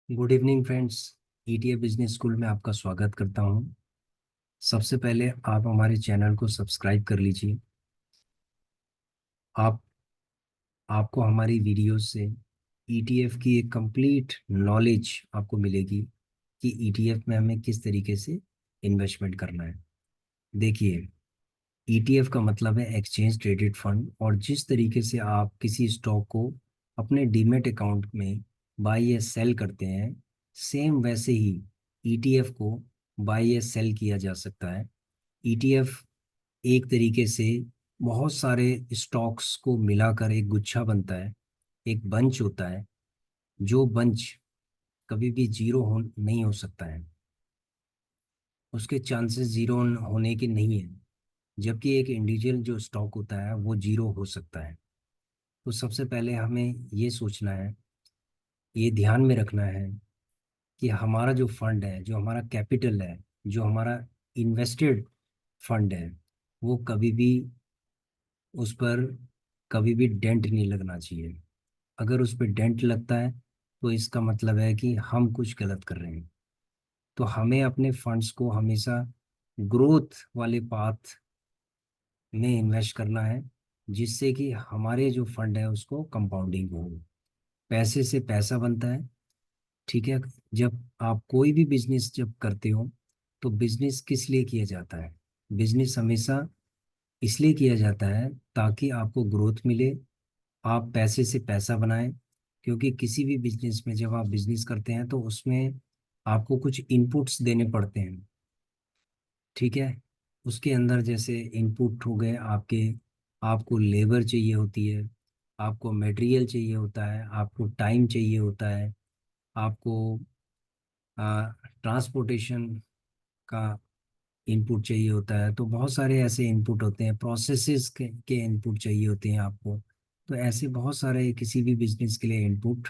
Good evening friends. ETA business school में आपका स्वागत करता हूं। सबसे पहले आप हमारे चैनल को सब्सक्राइब कर लीजिए। आप आपको हमारी वीडियोस से ईटीएफ की एक कंप्लीट नॉलेज आपको मिलेगी कि ईटीएफ में हमें किस तरीके से इन्वेस्टमेंट करना है। देखिए, ईटीएफ का मतलब है एक्सचेंज ट्रेडेड फंड, और जिस तरीके से आप किसी स्टॉक को अपने डीमेट अकाउंट में बाय या सेल करते हैं, सेम वैसे ही ईटीएफ को बाय या सेल किया जा सकता है। ईटीएफ एक तरीके से बहुत सारे स्टॉक्स को मिलाकर एक गुच्छा बनता है, एक बंच होता है। जो बंच कभी भी जीरो नहीं हो सकता है, उसके चांसेस जीरो होने के नहीं है। जबकि एक इंडिविजुअल जो स्टॉक होता है वो जीरो हो सकता है। तो सबसे पहले हमें ये सोचना है, ये ध्यान में रखना है कि हमारा जो फंड है, जो हमारा कैपिटल है, जो हमारा इन्वेस्टेड फंड है, वो कभी भी उस पर कभी भी डेंट नहीं लगना चाहिए। अगर उस पर डेंट लगता है तो इसका मतलब है कि हम कुछ गलत कर रहे हैं। तो हमें अपने फंड्स को हमेशा ग्रोथ वाले पाथ में इन्वेस्ट करना है, जिससे कि हमारे जो फंड है उसको कंपाउंडिंग हो। पैसे से पैसा बनता है। ठीक है। जब आप कोई भी बिजनेस जब करते हो, तो बिजनेस किस लिए किया जाता है? बिजनेस हमेशा इसलिए किया जाता है ताकि आपको ग्रोथ मिले, आप पैसे से पैसा बनाएं। क्योंकि किसी भी बिजनेस में जब आप बिजनेस करते हैं तो उसमें आपको कुछ इनपुट्स देने पड़ते हैं। ठीक है। उसके अंदर जैसे इनपुट हो गए आपके, आपको लेबर चाहिए होती है, आपको मटेरियल चाहिए होता है, आपको टाइम चाहिए होता है, आपको ट्रांसपोर्टेशन का इनपुट चाहिए होता है। तो बहुत सारे ऐसे इनपुट होते हैं, प्रोसेसेस के इनपुट चाहिए होते हैं आपको। तो ऐसे बहुत सारे किसी भी बिजनेस के लिए इनपुट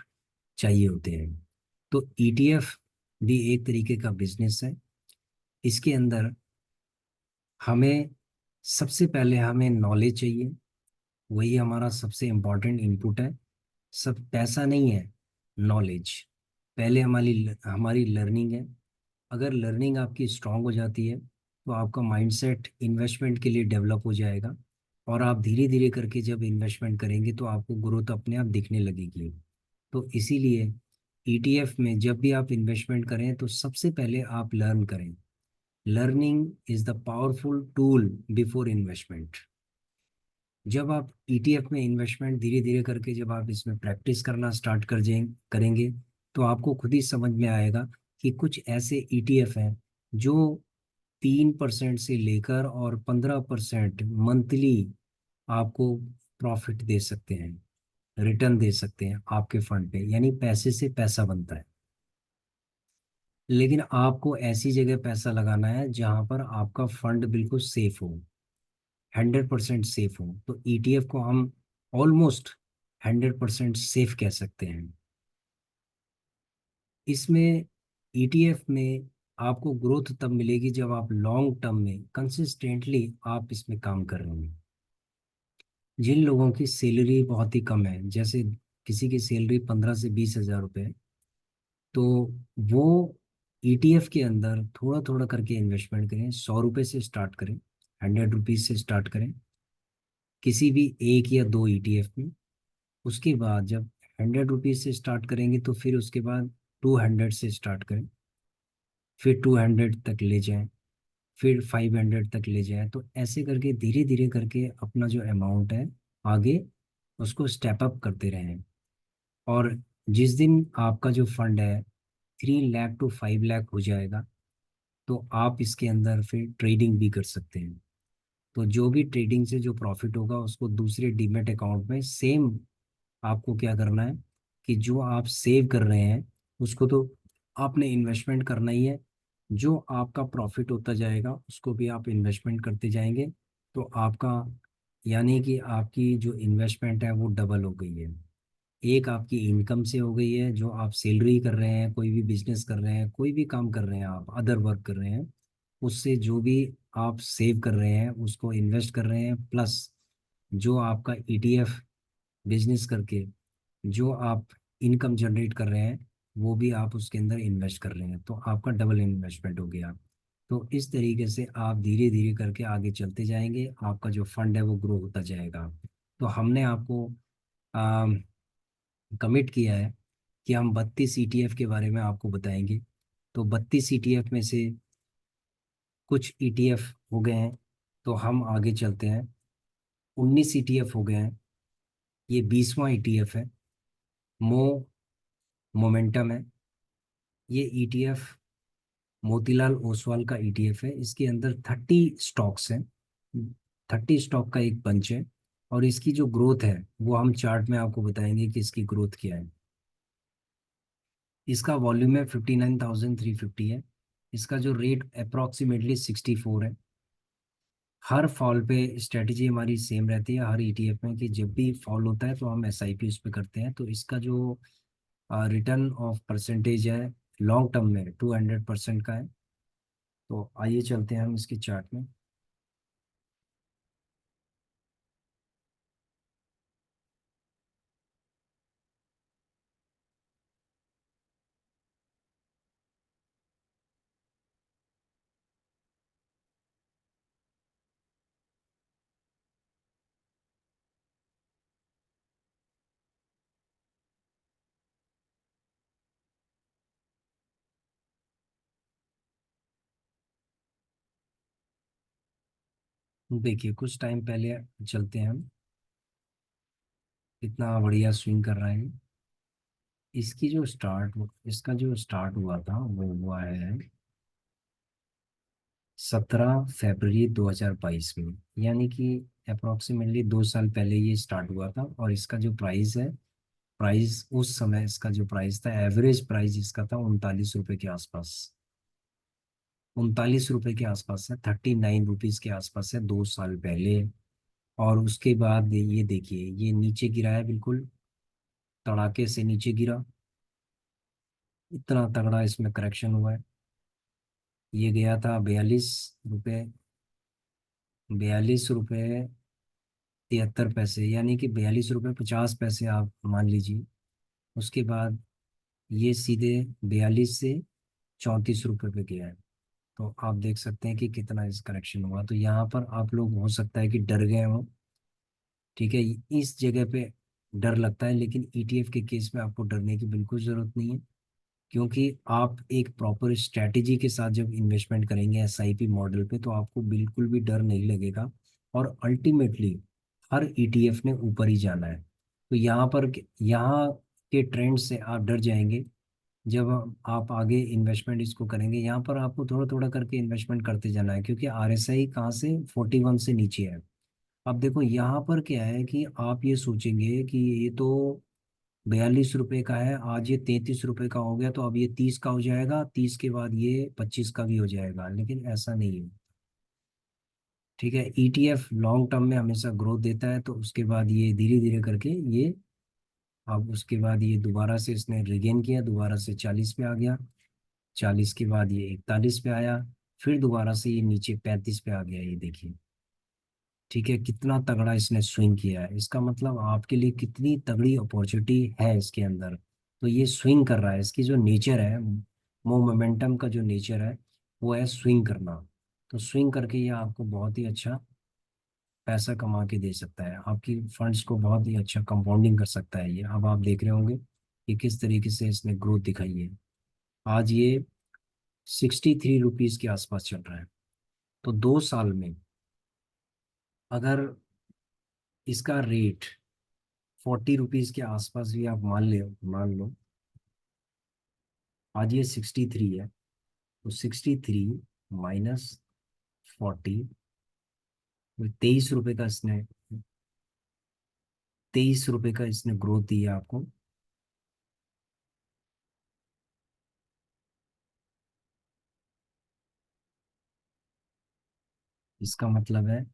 चाहिए होते हैं। तो ईटीएफ भी एक तरीके का बिजनेस है। इसके अंदर हमें सबसे पहले हमें नॉलेज चाहिए। वही हमारा सबसे इम्पोर्टेंट इनपुट है। सब पैसा नहीं है, नॉलेज। पहले हमारी हमारी लर्निंग है। अगर लर्निंग आपकी स्ट्रांग हो जाती है तो आपका माइंडसेट इन्वेस्टमेंट के लिए डेवलप हो जाएगा, और आप धीरे धीरे करके जब इन्वेस्टमेंट करेंगे तो आपको ग्रोथ अपने आप दिखने लगेगी। तो इसीलिए ईटीएफ में जब भी आप इन्वेस्टमेंट करें तो सबसे पहले आप लर्न करें। Learning is the powerful tool before investment. जब आप ईटीएफ में इन्वेस्टमेंट धीरे धीरे करके जब आप इसमें प्रैक्टिस करना स्टार्ट करेंगे, तो आपको खुद ही समझ में आएगा कि कुछ ऐसे ईटीएफ हैं जो 3% से लेकर और 15% मंथली आपको प्रॉफिट दे सकते हैं, रिटर्न दे सकते हैं आपके फंड पे। यानी पैसे से पैसा बनता है। लेकिन आपको ऐसी जगह पैसा लगाना है जहां पर आपका फंड बिल्कुल सेफ हो, 100% सेफ हो। तो ईटीएफ को हम ऑलमोस्ट 100% सेफ कह सकते हैं। इसमें ईटीएफ में आपको ग्रोथ तब मिलेगी जब आप लॉन्ग टर्म में कंसिस्टेंटली आप इसमें काम कर रहे हैं। जिन लोगों की सैलरी बहुत ही कम है, जैसे किसी की सैलरी 15 से 20 हज़ार रुपये, तो वो ईटीएफ के अंदर थोड़ा थोड़ा करके इन्वेस्टमेंट करें। 100 रुपये से स्टार्ट करें, 100 रुपीज से स्टार्ट करें किसी भी एक या दो ईटीएफ में। उसके बाद जब 100 रुपीज से स्टार्ट करेंगे तो फिर उसके बाद 200 से स्टार्ट करें, फिर 200 तक ले जाएं, फिर 500 तक ले जाएं। तो ऐसे करके धीरे धीरे करके अपना जो अमाउंट है आगे उसको स्टेप अप करते रहें। और जिस दिन आपका जो फंड है 3 लाख to 5 लाख हो जाएगा, तो आप इसके अंदर फिर ट्रेडिंग भी कर सकते हैं। तो जो भी ट्रेडिंग से जो प्रॉफिट होगा उसको दूसरे डीमेट अकाउंट में सेम आपको क्या करना है कि जो आप सेव कर रहे हैं उसको तो आपने इन्वेस्टमेंट करना ही है। जो आपका प्रॉफिट होता जाएगा उसको भी आप इन्वेस्टमेंट करते जाएंगे। तो आपका, यानी कि आपकी जो इन्वेस्टमेंट है वो डबल हो गई है। एक आपकी इनकम से हो गई है, जो आप सैलरी कर रहे हैं, कोई भी बिजनेस कर रहे हैं, कोई भी काम कर रहे हैं, आप अदर वर्क कर रहे हैं, उससे जो भी आप सेव कर रहे हैं उसको इन्वेस्ट कर रहे हैं। प्लस जो आपका ईटीएफ बिजनेस करके जो आप इनकम जनरेट कर रहे हैं वो भी आप उसके अंदर इन्वेस्ट कर रहे हैं, तो आपका डबल इन्वेस्टमेंट हो गया। तो इस तरीके से आप धीरे धीरे करके आगे चलते जाएंगे, आपका जो फंड है वो ग्रो होता जाएगा। तो हमने आपको कमिट किया है कि हम 32 ETF के बारे में आपको बताएंगे। तो 32 ETF में से कुछ ETF हो गए हैं, तो हम आगे चलते हैं। 19 ETF हो गए हैं, ये 20वां ETF है। मो मोमेंटम है। ये ETF मोतीलाल ओसवाल का ETF है। इसके अंदर 30 स्टॉक्स हैं, 30 स्टॉक का एक बंच है। और इसकी जो ग्रोथ है वो हम चार्ट में आपको बताएंगे कि इसकी ग्रोथ क्या है। इसका वॉल्यूम है 59,350 है। इसका जो रेट अप्रोक्सीमेटली 64 है। हर फॉल पे स्ट्रेटजी हमारी सेम रहती है हर ETF में, कि जब भी फॉल होता है तो हम SIP उस पर करते हैं। तो इसका जो रिटर्न ऑफ परसेंटेज है लॉन्ग टर्म में 200% का है। तो आइए चलते हैं हम इसके चार्ट में। देखिए कुछ टाइम पहले चलते हैं हम, इतना बढ़िया स्विंग कर रहा है। इसका जो स्टार्ट हुआ था वो हुआ है 17 फरवरी 2022 में, यानी कि अप्रोक्सीमेटली 2 साल पहले ये स्टार्ट हुआ था। और इसका जो प्राइस उस समय इसका जो प्राइस था, एवरेज प्राइस इसका था 39 रुपये के आसपास। 39 रुपये के आसपास है, 39 रुपीज के आसपास है 2 साल पहले। और उसके बाद ये देखिए ये नीचे गिरा है, बिल्कुल तड़ाके से नीचे गिरा। इतना तगड़ा इसमें करेक्शन हुआ है। ये गया था 42 रुपये, 42 रुपये 73 पैसे, यानी कि 42 रुपये 50 पैसे आप मान लीजिए। उसके बाद ये सीधे 42 से 34 रुपये पे गया है। तो आप देख सकते हैं कि कितना इस करेक्शन हुआ। तो यहाँ पर आप लोग हो सकता है कि डर गए हों, ठीक है। इस जगह पे डर लगता है, लेकिन ETF के केस में आपको डरने की बिल्कुल ज़रूरत नहीं है। क्योंकि आप एक प्रॉपर स्ट्रैटेजी के साथ जब इन्वेस्टमेंट करेंगे SIP मॉडल पे, तो आपको बिल्कुल भी डर नहीं लगेगा। और अल्टीमेटली हर ETF ने ऊपर ही जाना है। तो यहाँ के ट्रेंड से आप डर जाएंगे। जब आप आगे इन्वेस्टमेंट इसको करेंगे, यहाँ पर आपको थोड़ा थोड़ा करके इन्वेस्टमेंट करते जाना है, क्योंकि RSI कहाँ से 41 से नीचे है। अब देखो यहाँ पर क्या है कि आप ये सोचेंगे कि ये तो 42 रुपए का है, आज ये 33 रुपए का हो गया, तो अब ये 30 का हो जाएगा, 30 के बाद ये 25 का भी हो जाएगा, लेकिन ऐसा नहीं है। ठीक है, ETF लॉन्ग टर्म में हमेशा ग्रोथ देता है। तो उसके बाद ये धीरे धीरे करके ये, अब उसके बाद ये दोबारा से इसने रिगेन किया, दोबारा से 40 पे आ गया। 40 के बाद ये 41 पे आया। फिर दोबारा से ये नीचे 35 पे आ गया, ये देखिए। ठीक है, कितना तगड़ा इसने स्विंग किया है, इसका मतलब आपके लिए कितनी तगड़ी अपॉर्चुनिटी है इसके अंदर। तो ये स्विंग कर रहा है, इसकी जो नेचर है, मोमेंटम का जो नेचर है वो है स्विंग करना। तो स्विंग करके ये आपको बहुत ही अच्छा पैसा कमा के दे सकता है, आपकी फंड्स को बहुत ही अच्छा कंपाउंडिंग कर सकता है ये। अब आप देख रहे होंगे कि किस तरीके से इसने ग्रोथ दिखाई है। आज ये 63 रुपीज के आसपास चल रहा है। तो 2 साल में अगर इसका रेट 40 रुपीज के आसपास भी आप मान लो, आज ये 63 है। तो 63 -40, 23 रुपए का इसने 23 रुपए का इसने ग्रोथ दी है आपको। इसका मतलब है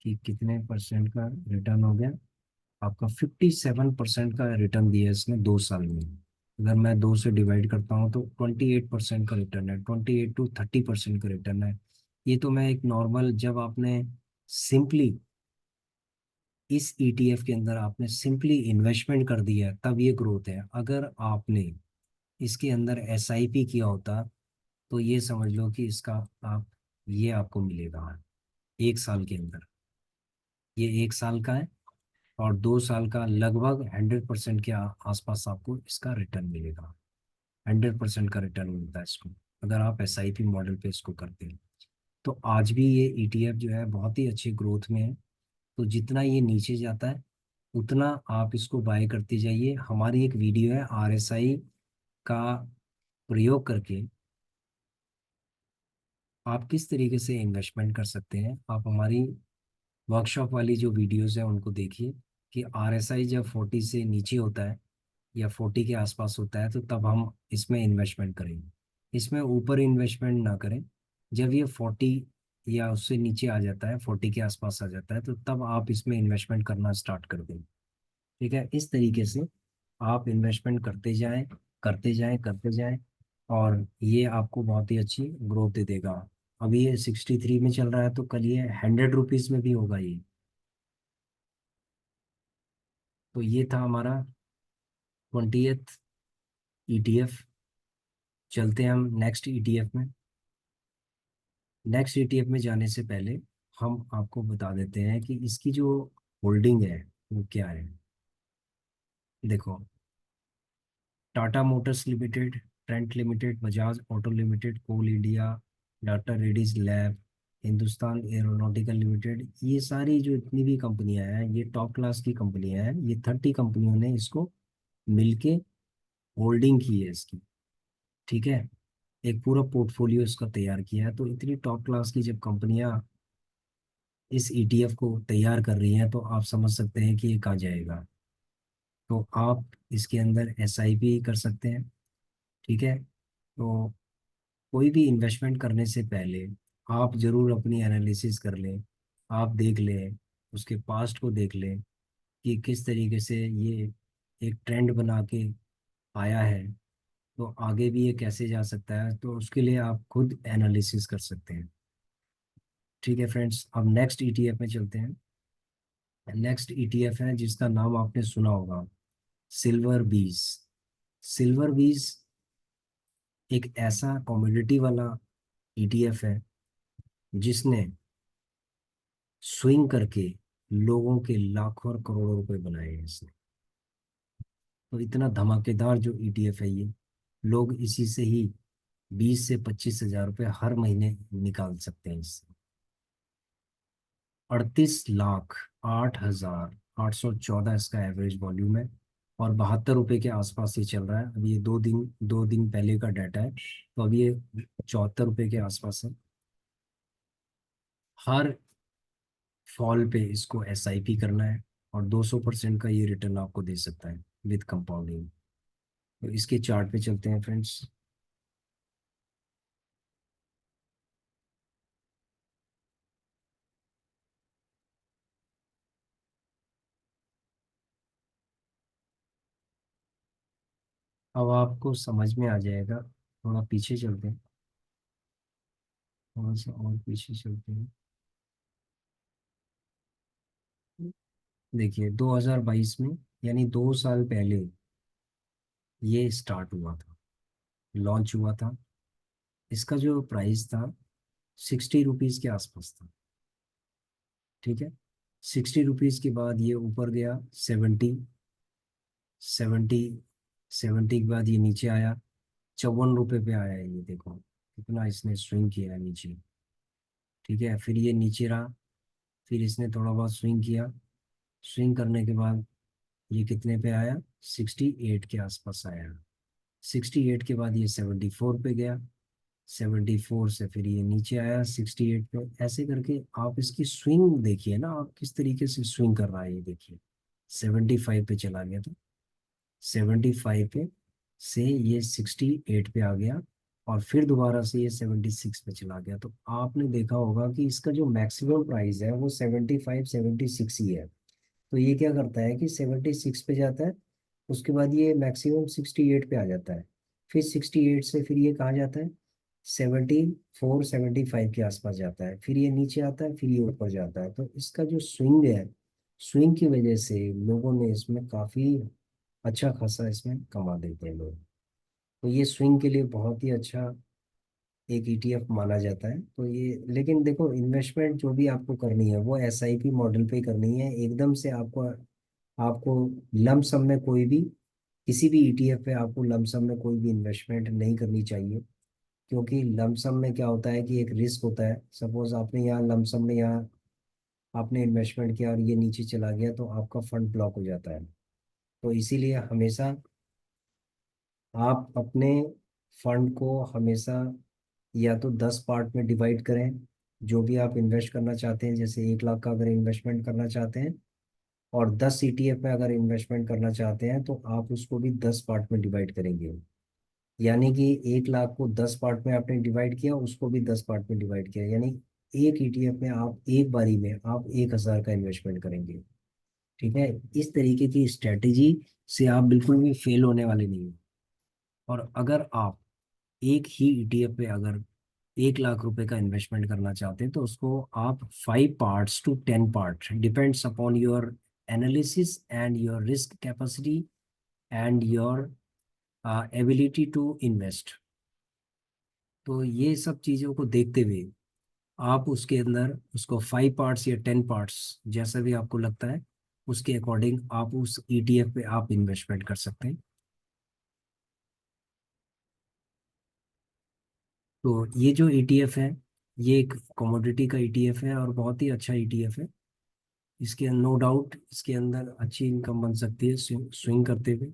कि कितने परसेंट का रिटर्न हो गया आपका, 57% का रिटर्न दिया है इसने 2 साल में। अगर मैं 2 से डिवाइड करता हूँ तो 28% का रिटर्न है, 28 to 30% का रिटर्न है। ये तो मैं एक नॉर्मल, जब आपने सिंपली इस ETF के अंदर आपने सिंपली इन्वेस्टमेंट कर दिया है, तब ये ग्रोथ है। अगर आपने इसके अंदर एसआईपी किया होता तो ये समझ लो कि इसका आप ये आपको मिलेगा 1 साल के अंदर। ये 1 साल का है, और 2 साल का लगभग 100% के आसपास आपको इसका रिटर्न मिलेगा। 100% का रिटर्न मिलता है इसको, अगर आप एसआईपी मॉडल पे इसको करते हैं। तो आज भी ये ईटीएफ जो है बहुत ही अच्छी ग्रोथ में है। तो जितना ये नीचे जाता है उतना आप इसको बाय करते जाइए। हमारी एक वीडियो है आरएसआई का प्रयोग करके आप किस तरीके से इन्वेस्टमेंट कर सकते हैं। आप हमारी वर्कशॉप वाली जो वीडियोस है उनको देखिए कि आरएसआई जब 40 से नीचे होता है या 40 के आसपास होता है तो तब हम इसमें इन्वेस्टमेंट करेंगे। इसमें ऊपर इन्वेस्टमेंट ना करें। जब ये 40 या उससे नीचे आ जाता है, 40 के आसपास आ जाता है, तो तब आप इसमें इन्वेस्टमेंट करना स्टार्ट कर दें। ठीक है, इस तरीके से आप इन्वेस्टमेंट करते जाएं, करते जाएं, करते जाएं, और ये आपको बहुत ही अच्छी ग्रोथ दे देगा। अभी ये 63 में चल रहा है, तो कल ये 100 रुपीज में भी होगा ये। तो ये था हमारा 20th ईटीएफ। चलते हैं हम नेक्स्ट ईटीएफ में। नेक्स्ट ईटीएफ में जाने से पहले हम आपको बता देते हैं कि इसकी जो होल्डिंग है वो क्या है। देखो, Tata motors limited, Trent limited, Bajaj auto limited, coal India, डाटा Reddy's lab, Hindustan aeronautical limited, ये सारी जो इतनी भी कंपनियां हैं ये टॉप क्लास की कंपनियां हैं। ये 30 कंपनियों ने इसको मिलके होल्डिंग की है इसकी। ठीक है, एक पूरा पोर्टफोलियो इसका तैयार किया है। तो इतनी टॉप क्लास की जब कंपनियां इस ईटीएफ को तैयार कर रही हैं तो आप समझ सकते हैं कि ये कहाँ जाएगा। तो आप इसके अंदर एसआईपी कर सकते हैं। ठीक है, तो कोई भी इन्वेस्टमेंट करने से पहले आप जरूर अपनी एनालिसिस कर लें। आप देख लें, उसके पास्ट को देख लें कि किस तरीके से ये एक ट्रेंड बना के आया है, तो आगे भी ये कैसे जा सकता है, तो उसके लिए आप खुद एनालिसिस कर सकते हैं। ठीक है फ्रेंड्स, अब नेक्स्ट ईटीएफ में चलते हैं। नेक्स्ट ईटीएफ है जिसका नाम आपने सुना होगा, सिल्वर बीज। सिल्वर बीज एक ऐसा कमोडिटी वाला ईटीएफ है जिसने स्विंग करके लोगों के लाखों और करोड़ों रुपए बनाए हैं इसने। तो इतना धमाकेदार जो ईटीएफ है ये, लोग इसी से ही 20 से 25 हजार रुपये हर महीने निकाल सकते हैं इससे। 38,08,814 इसका एवरेज वॉल्यूम है, और 72 रुपये के आसपास ये चल रहा है। अभी ये 2 दिन पहले का डाटा है, तो अभी ये 74 रुपये के आसपास है। हर फॉल पे इसको एसआईपी करना है, और 200% का ये रिटर्न आपको दे सकता है विद कंपाउंडिंग। तो इसके चार्ट पे चलते हैं फ्रेंड्स। अब आपको समझ में आ जाएगा। थोड़ा पीछे चलते हैं, थोड़ा सा और पीछे चलते हैं। देखिए 2022 में, यानी 2 साल पहले ये स्टार्ट हुआ था, लॉन्च हुआ था। इसका जो प्राइस था 60 रुपीज़ के आसपास था। ठीक है, 60 रुपीज़ के बाद ये ऊपर गया 70, 70 के बाद ये नीचे आया, 54 रुपये पे आया है। ये देखो कितना इसने स्विंग किया है नीचे। ठीक है, फिर ये नीचे रहा, फिर इसने थोड़ा बहुत स्विंग किया। स्विंग करने के बाद ये कितने पे आया, 68 के आसपास आया। 68 के बाद ये 74 पे गया, 74 से फिर ये नीचे आया 68 पे। ऐसे करके आप इसकी स्विंग देखिए ना, आप किस तरीके से स्विंग कर रहा है ये देखिए। 75 पे चला गया था, 75 पे से ये 68 पे आ गया, और फिर दोबारा से ये 76 पे चला गया। तो आपने देखा होगा कि इसका जो मैक्सिमम प्राइस है वो 75 76 ही है। तो ये क्या करता है कि 76 पे जाता है, उसके बाद ये मैक्सिमम 68 पे आ जाता है, फिर 68 से फिर ये कहाँ जाता है, 74 75 के आसपास जाता है, फिर ये नीचे आता है, फिर ये ऊपर जाता है। तो इसका जो स्विंग है, स्विंग की वजह से लोगों ने इसमें काफी अच्छा खासा इसमें कमा देते हैं लोग। तो ये स्विंग के लिए बहुत ही अच्छा एक ईटीएफ माना जाता है। तो ये, लेकिन देखो, इन्वेस्टमेंट जो भी आपको करनी है वो एसआईपी मॉडल पे करनी है। एकदम से आपको आपको लमसम में कोई भी, किसी भी ईटीएफ पे आपको लमसम में कोई भी इन्वेस्टमेंट नहीं करनी चाहिए। क्योंकि लमसम में क्या होता है कि एक रिस्क होता है। सपोज आपने यहाँ लमसम में यहाँ आपने इन्वेस्टमेंट किया और ये नीचे चला गया तो आपका फंड ब्लॉक हो जाता है। तो इसीलिए हमेशा आप अपने फंड को हमेशा या तो 10 पार्ट में डिवाइड करें। जो भी आप इन्वेस्ट करना चाहते हैं, जैसे 1 लाख का अगर इन्वेस्टमेंट करना चाहते हैं और 10 ईटीएफ में अगर इन्वेस्टमेंट करना चाहते हैं, तो आप उसको भी 10 पार्ट में डिवाइड करेंगे। यानी कि 1 लाख को 10 पार्ट में आपने डिवाइड किया, उसको भी 10 पार्ट में डिवाइड किया। यानी एक ईटीएफ में आप एक बारी में आप 1,000 का इन्वेस्टमेंट करेंगे। ठीक है। इस तरीके की स्ट्रेटेजी से आप बिल्कुल भी फेल होने वाले नहीं हो। और अगर आप एक ही ईटीएफ पे अगर 1 लाख रुपए का इन्वेस्टमेंट करना चाहते हैं, तो उसको आप 5 parts to 10 part, depends upon your analysis and your risk capacity and your ability to invest. तो ये सब चीज़ों को देखते हुए आप उसके अंदर उसको 5 पार्ट्स या 10 पार्ट्स, जैसा भी आपको लगता है उसके अकॉर्डिंग आप उस ईटीएफ पे आप इन्वेस्टमेंट कर सकते हैं। तो ये जो ईटीएफ है, ये एक कमोडिटी का ईटीएफ है और बहुत ही अच्छा ईटीएफ है। इसके नो डाउट इसके अंदर अच्छी इनकम बन सकती है स्विंग करते हुए।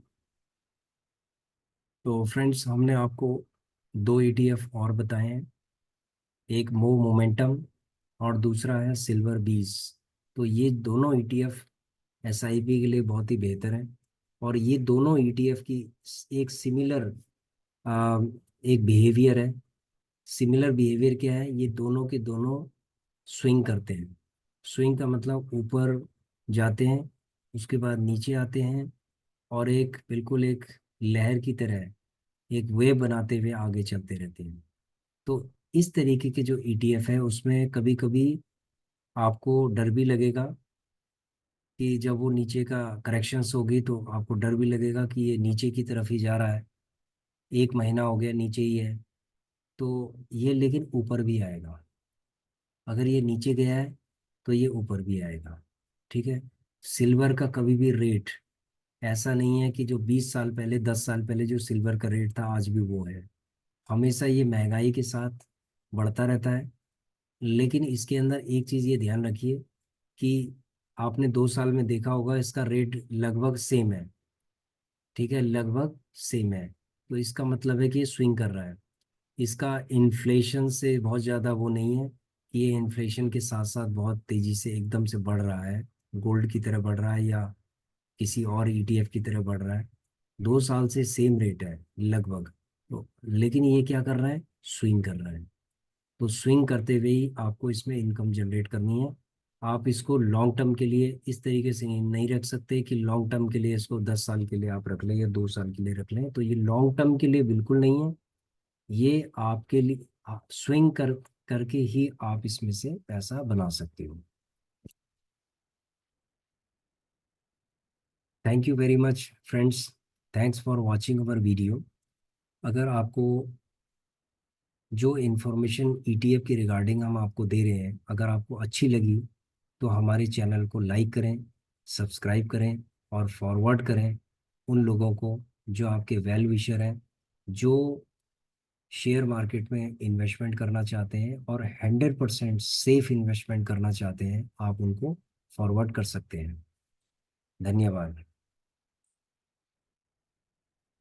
तो फ्रेंड्स, हमने आपको 2 ईटीएफ और बताए हैं। एक मूव मोमेंटम और दूसरा है सिल्वर बीज। तो ये दोनों ईटीएफ एसआईपी के लिए बहुत ही बेहतर है। और ये दोनों ईटीएफ की एक सिमिलर एक बिहेवियर है। सिमिलर बिहेवियर क्या है, ये दोनों के दोनों स्विंग करते हैं। स्विंग का मतलब ऊपर जाते हैं, उसके बाद नीचे आते हैं, और एक बिल्कुल एक लहर की तरह एक वेव बनाते हुए आगे चलते रहते हैं। तो इस तरीके के जो ईटीएफ है उसमें कभी कभी आपको डर भी लगेगा कि जब वो नीचे का करेक्शंस होगी तो आपको डर भी लगेगा कि ये नीचे की तरफ ही जा रहा है, 1 महीना हो गया नीचे ही है। तो ये लेकिन ऊपर भी आएगा। अगर ये नीचे गया है तो ये ऊपर भी आएगा। ठीक है। सिल्वर का कभी भी रेट ऐसा नहीं है कि जो 20 साल पहले 10 साल पहले जो सिल्वर का रेट था आज भी वो है। हमेशा ये महंगाई के साथ बढ़ता रहता है। लेकिन इसके अंदर एक चीज़ ये ध्यान रखिए कि आपने 2 साल में देखा होगा इसका रेट लगभग सेम है। ठीक है, लगभग सेम है। तो इसका मतलब है कि ये स्विंग कर रहा है। इसका इन्फ्लेशन से बहुत ज़्यादा वो नहीं है कि ये इन्फ्लेशन के साथ साथ बहुत तेज़ी से एकदम से बढ़ रहा है, गोल्ड की तरह बढ़ रहा है या किसी और ईटीएफ की तरह बढ़ रहा है। 2 साल से सेम रेट है लगभग। तो लेकिन ये क्या कर रहा है, स्विंग कर रहा है। तो स्विंग करते हुए ही आपको इसमें इनकम जनरेट करनी है। आप इसको लॉन्ग टर्म के लिए इस तरीके से नहीं रख सकते कि लॉन्ग टर्म के लिए इसको 10 साल के लिए आप रख लें या 2 साल के लिए रख लें। तो ये लॉन्ग टर्म के लिए बिल्कुल नहीं है। ये आपके लिए आप स्विंग करके ही आप इसमें से पैसा बना सकते हो। Thank you very much friends. Thanks for watching our video. अगर आपको जो इन्फॉर्मेशन ईटीएफ के रिगार्डिंग हम आपको दे रहे हैं अगर आपको अच्छी लगी, तो हमारे चैनल को लाइक करें, सब्सक्राइब करें और फॉरवर्ड करें उन लोगों को जो आपके वेल विशर हैं, जो शेयर मार्केट में इन्वेस्टमेंट करना चाहते हैं और 100% सेफ इन्वेस्टमेंट करना चाहते हैं। आप उनको फॉरवर्ड कर सकते हैं। धन्यवाद।